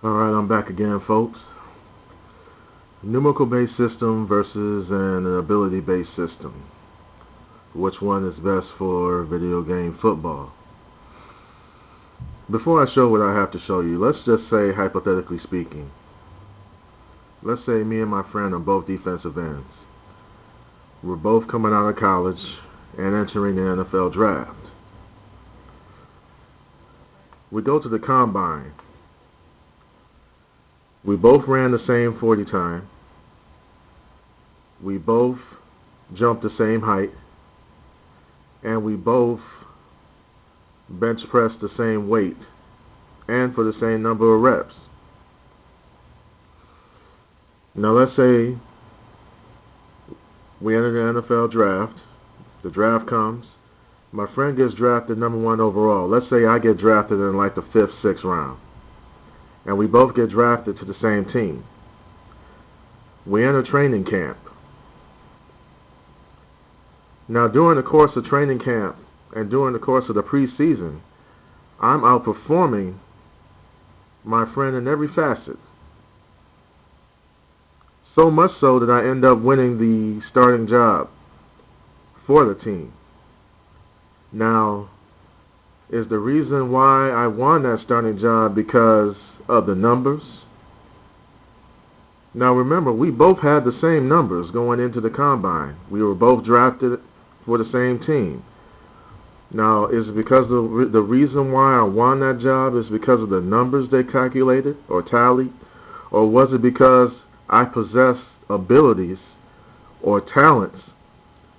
Alright, I'm back again, folks. Numerical based system versus an ability based system. Which one is best for video game football? Before I show what I have to show you, let's just say, hypothetically speaking, let's say me and my friend are both defensive ends. We're both coming out of college and entering the NFL draft. We go to the combine. We both ran the same 40 time. We both jumped the same height. And we both bench pressed the same weight and for the same number of reps. Now let's say we enter the NFL draft. The draft comes. My friend gets drafted #1 overall. Let's say I get drafted in like the 5th, 6th round. And we both get drafted to the same team. We enter training camp. Now during the course of training camp and during the course of the preseason, I'm outperforming my friend in every facet. So much so that I end up winning the starting job for the team. Now, is the reason why I won that starting job because of the numbers? Now remember, we both had the same numbers going into the combine. We were both drafted for the same team. Now, is it because the reason why I won that job is because of the numbers they calculated or tallied? Or was it because I possessed abilities or talents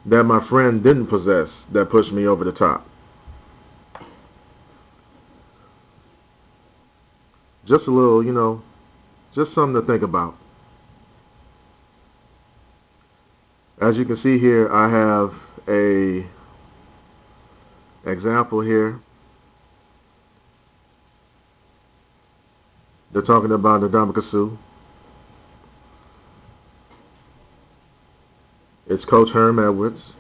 that my friend didn't possess that pushed me over the top? Just a little, just something to think about. As you can see here, I have a example here. They're talking about the Numerical. It's Coach Herm Edwards.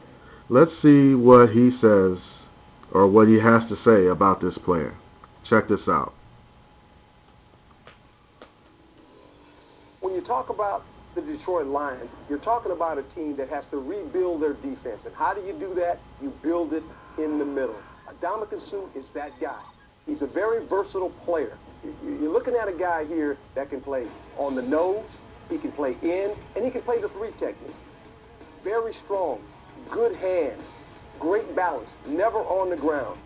Let's see what he says or what he has to say about this player. Check this out. When you talk about the Detroit Lions, you're talking about a team that has to rebuild their defense. And how do you do that? You build it in the middle. Ablities is that guy. He's a very versatile player. You're looking at a guy here that can play on the nose, he can play in, and he can play the 3 technique. Very strong, good hands, great balance, never on the ground.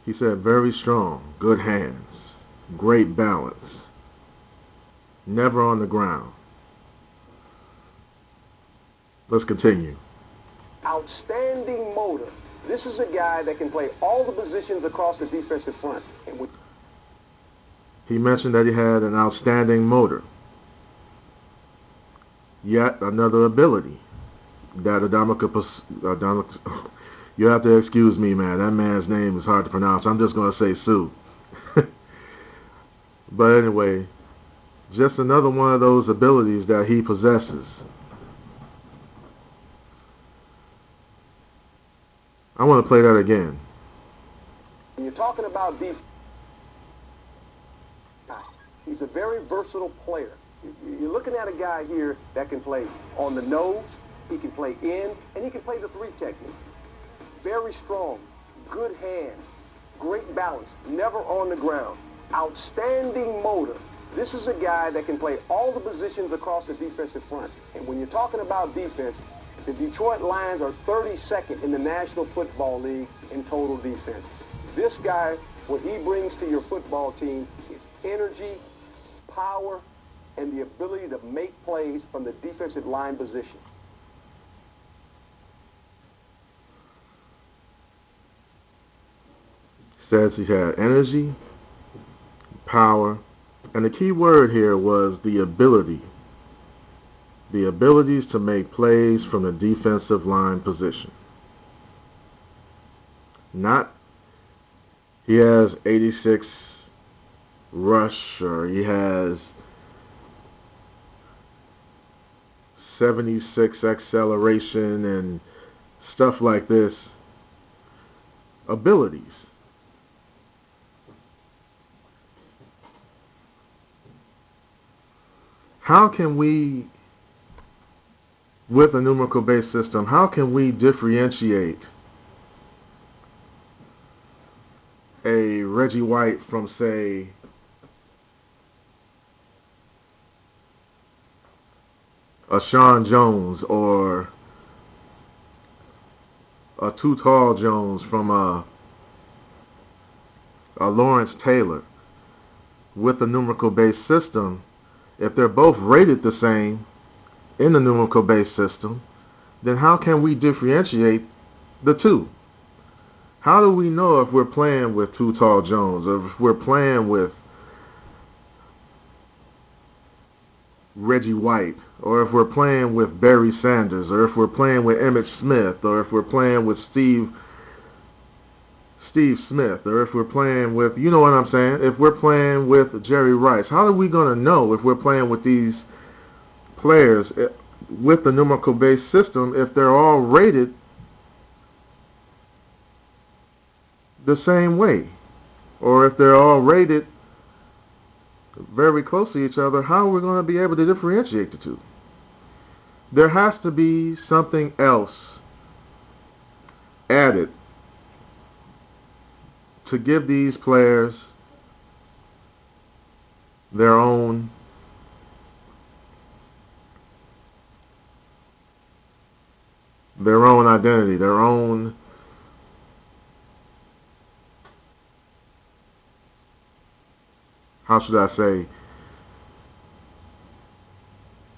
He said very strong, good hands, great balance, never on the ground. Let's continue. Outstanding motor. This is a guy that can play all the positions across the defensive front. He mentioned that he had an outstanding motor. Yet another ability that you have to excuse me, man. That man's name is hard to pronounce. I'm just going to say Sue. But anyway, just another one of those abilities that he possesses. I want to play that again. When you're talking about defense, he's a very versatile player. You're looking at a guy here that can play on the nose, he can play in, and he can play the 3 technique. Very strong, good hands, great balance, never on the ground. Outstanding motor. This is a guy that can play all the positions across the defensive front. And when you're talking about defense, the Detroit Lions are 32nd in the National Football League in total defense. This guy, what he brings to your football team is energy, power, and the ability to make plays from the defensive line position. Says he had energy, power, and the key word here was the ability. The abilities to make plays from the defensive line position. Not he has 86 rush or he has 76 acceleration and stuff like this. Abilities. how can we, with a numerical based system, how can we differentiate a Reggie White from, say, a Sean Jones, or a Too Tall Jones from a Lawrence Taylor? With a numerical based system, if they're both rated the same in the numerical based system, then how can we differentiate the two? How do we know if we're playing with Too Tall Jones, or if we're playing with Reggie White, or if we're playing with Barry Sanders, or if we're playing with Emmitt Smith, or if we're playing with Steve Smith, or if we're playing with, you know what I'm saying, if we're playing with Jerry Rice? How are we going to know if we're playing with these players with the numerical based system if they're all rated the same way, or if they're all rated very close to each other? How are we going to be able to differentiate the two? There has to be something else added to give these players their own identity, their own how should I say,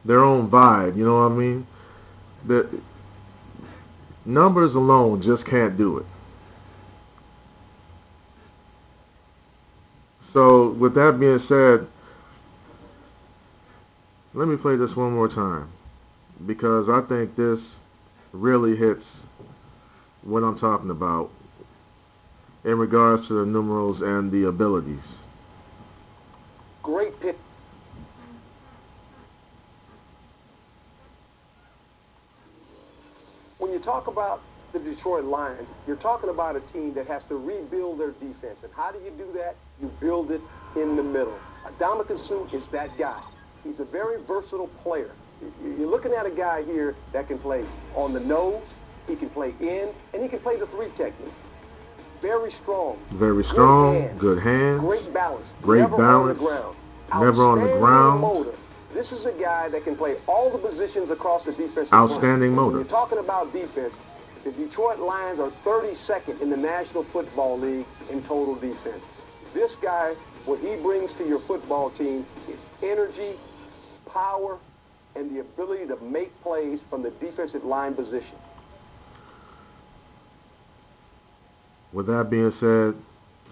their own vibe, you know what I mean? The numbers alone just can't do it. So with that being said, let me play this one more time, because I think this really hits what I'm talking about in regards to the numerals and the abilities. Great pick. When you talk about the Detroit Lions, you're talking about a team that has to rebuild their defense. And how do you do that? You build it in the middle. Adama Suh is that guy. He's a very versatile player. You're looking at a guy here that can play on the nose, he can play in, and he can play the three technique. Very strong. Very strong. Good hands. Great balance. Great never balance. On the ground. Never on the ground. Motor. This is a guy that can play all the positions across the defensive Outstanding line. motor. When you're talking about defense, the Detroit Lions are 32nd in the National Football League in total defense. This guy, what he brings to your football team is energy, power, and the ability to make plays from the defensive line position. With that being said,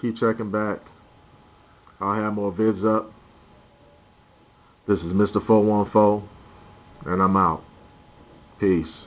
keep checking back. I'll have more vids up. This is Mr. 414, and I'm out. Peace.